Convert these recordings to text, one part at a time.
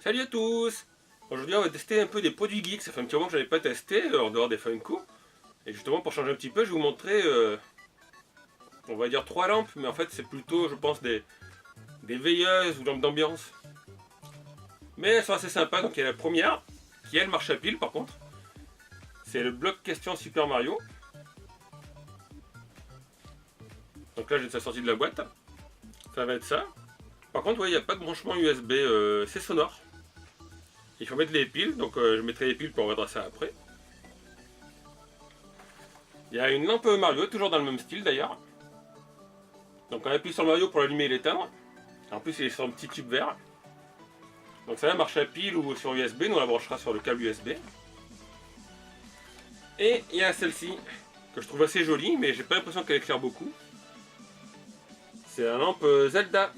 Salut à tous! Aujourd'hui on va tester un peu des produits geeks, ça fait un petit moment que je n'avais pas testé en dehors des Funko. Et justement pour changer un petit peu, je vais vous montrer, on va dire 3 lampes, mais en fait c'est plutôt je pense des veilleuses ou lampes d'ambiance. Mais elles sont assez sympas, donc il y a la première, qui elle marche à pile par contre. C'est le bloc question Super Mario. Donc là j'ai sa sortie de la boîte, ça va être ça. Par contre ouais, il n'y a pas de branchement USB, c'est sonore. Il faut mettre les piles, donc je mettrai les piles pour on verra ça après. Il y a une lampe Mario, toujours dans le même style d'ailleurs. Donc on appuie sur le Mario pour l'allumer et l'éteindre. En plus il est sur un petit tube vert. Donc ça va marcher à pile ou sur USB, nous on la branchera sur le câble USB. Et il y a celle-ci, que je trouve assez jolie, mais j'ai pas l'impression qu'elle éclaire beaucoup. C'est la lampe Zelda.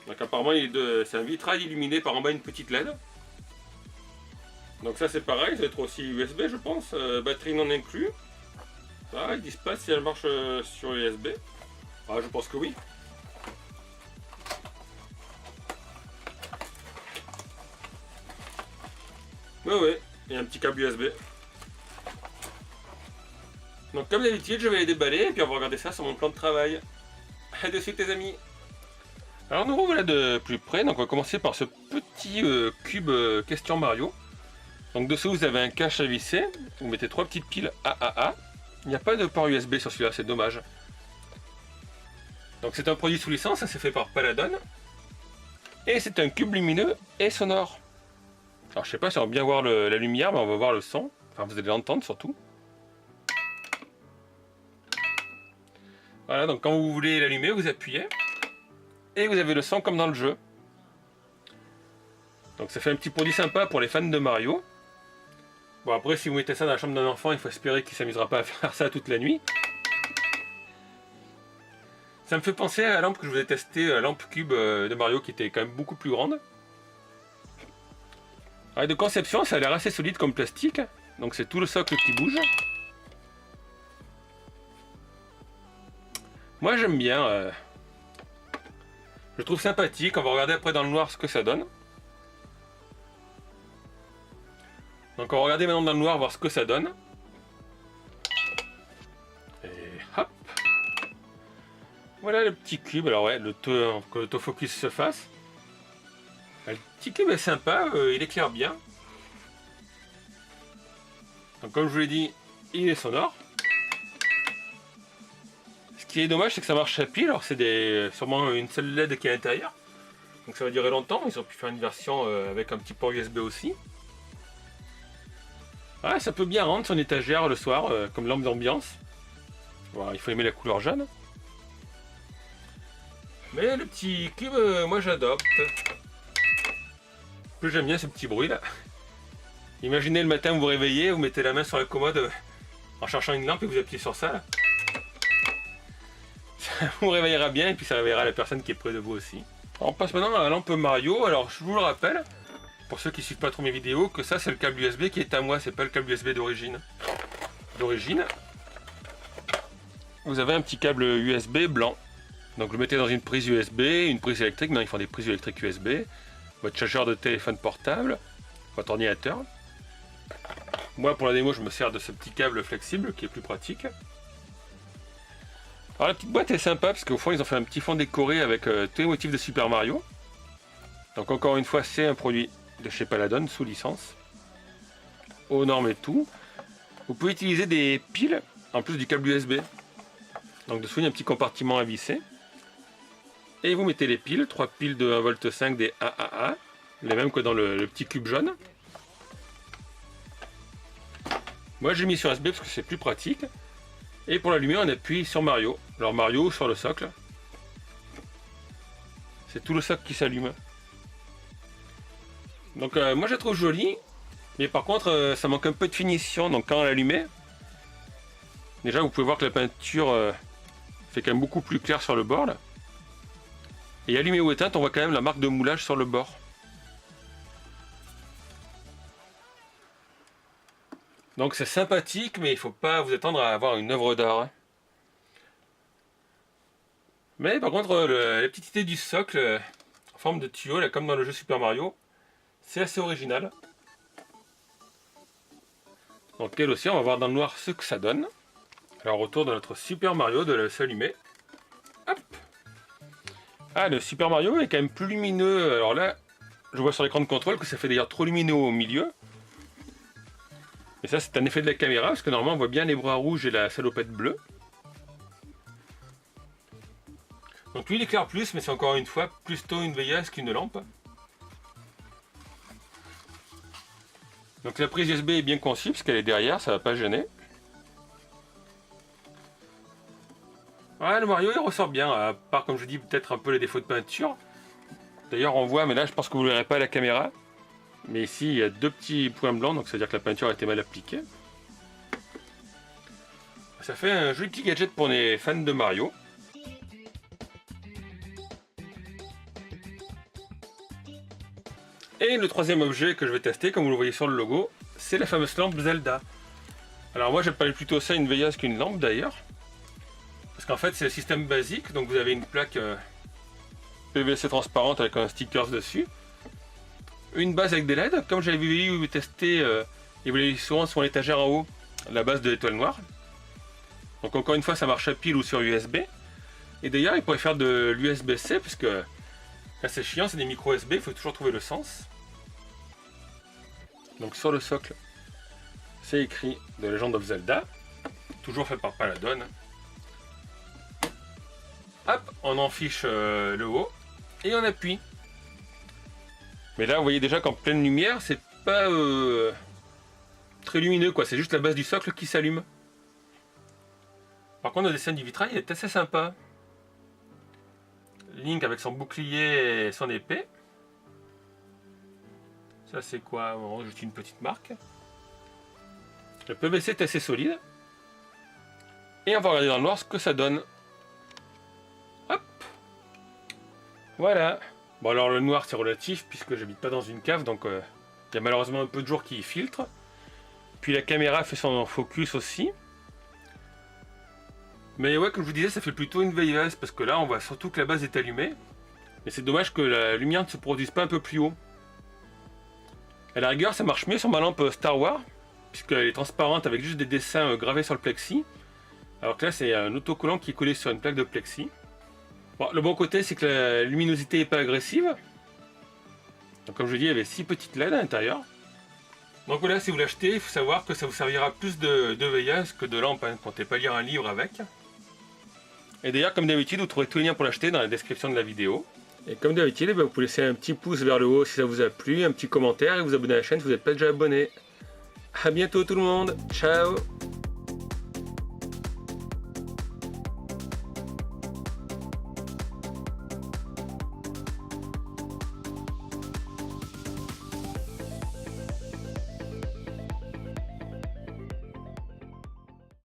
Donc apparemment c'est un vitrail illuminé par en bas une petite LED. Donc ça c'est pareil, ça va être aussi USB je pense, batterie non inclus. Ah, ils disent pas si elle marche sur USB. Ah je pense que oui. Ouais, il y a un petit câble USB. Donc comme d'habitude je vais les déballer et puis on va regarder ça sur mon plan de travail. A de suite les amis. Alors nous revoilà de plus près, donc on va commencer par ce petit cube question Mario. Donc dessous vous avez un cache à visser, vous mettez 3 petites piles AAA. Il n'y a pas de port USB sur celui-là, c'est dommage. Donc c'est un produit sous licence, ça c'est fait par Paladon. Et c'est un cube lumineux et sonore. Alors je sais pas si on va bien voir la lumière, mais on va voir le son. Enfin vous allez l'entendre surtout. Voilà, donc quand vous voulez l'allumer, vous appuyez. Et vous avez le son comme dans le jeu. Donc ça fait un petit produit sympa pour les fans de Mario. Bon après si vous mettez ça dans la chambre d'un enfant, il faut espérer qu'il ne s'amusera pas à faire ça toute la nuit. Ça me fait penser à la lampe que je vous ai testée, la lampe cube de Mario qui était quand même beaucoup plus grande. Alors, de conception, ça a l'air assez solide comme plastique. Donc c'est tout le socle qui bouge. Moi j'aime bien. Je trouve sympathique. On va regarder après dans le noir ce que ça donne. Donc on va regarder maintenant dans le noir voir ce que ça donne. Et hop. Voilà le petit cube. Alors ouais, que l'autofocus se fasse. Le petit cube est sympa, il éclaire bien. Donc comme je vous l'ai dit, il est sonore. Ce qui est dommage, c'est que ça marche à pile. Alors c'est sûrement une seule LED qui est à l'intérieur. Donc ça va durer longtemps. Ils ont pu faire une version avec un petit port USB aussi. Ah, ça peut bien rendre son étagère le soir comme lampe d'ambiance. Voilà, il faut aimer la couleur jaune. Mais le petit cube, moi j'adopte. Plus j'aime bien ce petit bruit là. Imaginez le matin vous vous réveillez, vous mettez la main sur la commode en cherchant une lampe et vous appuyez sur ça là. Ça vous réveillera bien et puis ça réveillera la personne qui est près de vous aussi. On passe maintenant à la lampe Mario. Alors je vous le rappelle, pour ceux qui ne suivent pas trop mes vidéos, que ça c'est le câble USB qui est à moi, c'est pas le câble USB d'origine. Vous avez un petit câble USB blanc. Donc vous le mettez dans une prise USB, une prise électrique, maintenant ils font des prises électriques USB, votre chargeur de téléphone portable, votre ordinateur. Moi pour la démo je me sers de ce petit câble flexible qui est plus pratique. Alors la petite boîte est sympa parce qu'au fond ils ont fait un petit fond décoré avec tous les motifs de Super Mario. Donc encore une fois c'est un produit de chez Paladon sous licence. Aux normes et tout. Vous pouvez utiliser des piles en plus du câble USB. Donc dessous il y a un petit compartiment à visser. Et vous mettez les piles, 3 piles de 1,5 V des AAA, les mêmes que dans le petit cube jaune. Moi j'ai mis sur USB parce que c'est plus pratique. Et pour l'allumer on appuie sur Mario. Alors Mario sur le socle. C'est tout le socle qui s'allume. Donc moi je la trouve jolie. Mais par contre ça manque un peu de finition. Donc quand on l'allume, déjà vous pouvez voir que la peinture fait quand même beaucoup plus clair sur le bord là. Et allumé ou éteinte, on voit quand même la marque de moulage sur le bord. Donc c'est sympathique, mais il ne faut pas vous attendre à avoir une œuvre d'art. Mais par contre, la petite idée du socle, forme de tuyau, là, comme dans le jeu Super Mario. C'est assez original. Donc elle aussi, on va voir dans le noir ce que ça donne. Alors autour de notre Super Mario, de s'allumer. Hop. Ah, le Super Mario est quand même plus lumineux. Alors là, je vois sur l'écran de contrôle que ça fait d'ailleurs trop lumineux au milieu. Et ça, c'est un effet de la caméra, parce que normalement on voit bien les bras rouges et la salopette bleue. Donc lui il éclaire plus, mais c'est encore une fois plutôt une veilleuse qu'une lampe. Donc la prise USB est bien conçue, parce qu'elle est derrière, ça va pas gêner. Ouais, le Mario il ressort bien, à part comme je dis peut-être un peu les défauts de peinture. D'ailleurs on voit, mais là je pense que vous ne le verrez pas à la caméra. Mais ici il y a deux petits points blancs, donc ça veut dire que la peinture a été mal appliquée. Ça fait un joli petit gadget pour les fans de Mario. Et le troisième objet que je vais tester, comme vous le voyez sur le logo, c'est la fameuse lampe Zelda. Alors moi j'appelle plutôt ça une veilleuse qu'une lampe d'ailleurs. Parce qu'en fait c'est le système basique, donc vous avez une plaque PVC transparente avec un sticker dessus. Une base avec des LED, comme j'avais vu tester, et vous l'avez souvent sur l'étagère en haut, la base de l'étoile noire. Donc encore une fois ça marche à pile ou sur USB. Et d'ailleurs il pourrait faire de l'USB-C, puisque là c'est chiant, c'est des micro USB, il faut toujours trouver le sens. Donc sur le socle, c'est écrit The Legend of Zelda, toujours fait par Paladon. Hop, on en fiche le haut et on appuie. Mais là, vous voyez déjà qu'en pleine lumière, c'est pas très lumineux, quoi. C'est juste la base du socle qui s'allume. Par contre, le dessin du vitrail est assez sympa. Link avec son bouclier et son épée. Ça c'est quoi? Bon, juste une petite marque. Le PVC est assez solide. Et on va regarder dans le noir ce que ça donne. Hop. Voilà. Bon alors le noir c'est relatif puisque j'habite pas dans une cave, donc il y a malheureusement un peu de jour qui filtre. Puis la caméra fait son focus aussi. Mais ouais, comme je vous disais, ça fait plutôt une veilleuse parce que là on voit surtout que la base est allumée. Mais c'est dommage que la lumière ne se produise pas un peu plus haut. À la rigueur, ça marche mieux sur ma lampe Star Wars, puisqu'elle est transparente avec juste des dessins gravés sur le plexi. Alors que là, c'est un autocollant qui est collé sur une plaque de plexi. Bon, le bon côté, c'est que la luminosité n'est pas agressive. Donc, comme je dis, il y avait 6 petites LED à l'intérieur. Donc voilà, si vous l'achetez, il faut savoir que ça vous servira plus de veilleuse que de lampe, hein. Comptez pas lire un livre avec. Et d'ailleurs, comme d'habitude, vous trouverez tous les liens pour l'acheter dans la description de la vidéo. Et comme d'habitude, vous pouvez laisser un petit pouce vers le haut si ça vous a plu, un petit commentaire et vous abonner à la chaîne si vous n'êtes pas déjà abonné. A bientôt tout le monde, ciao!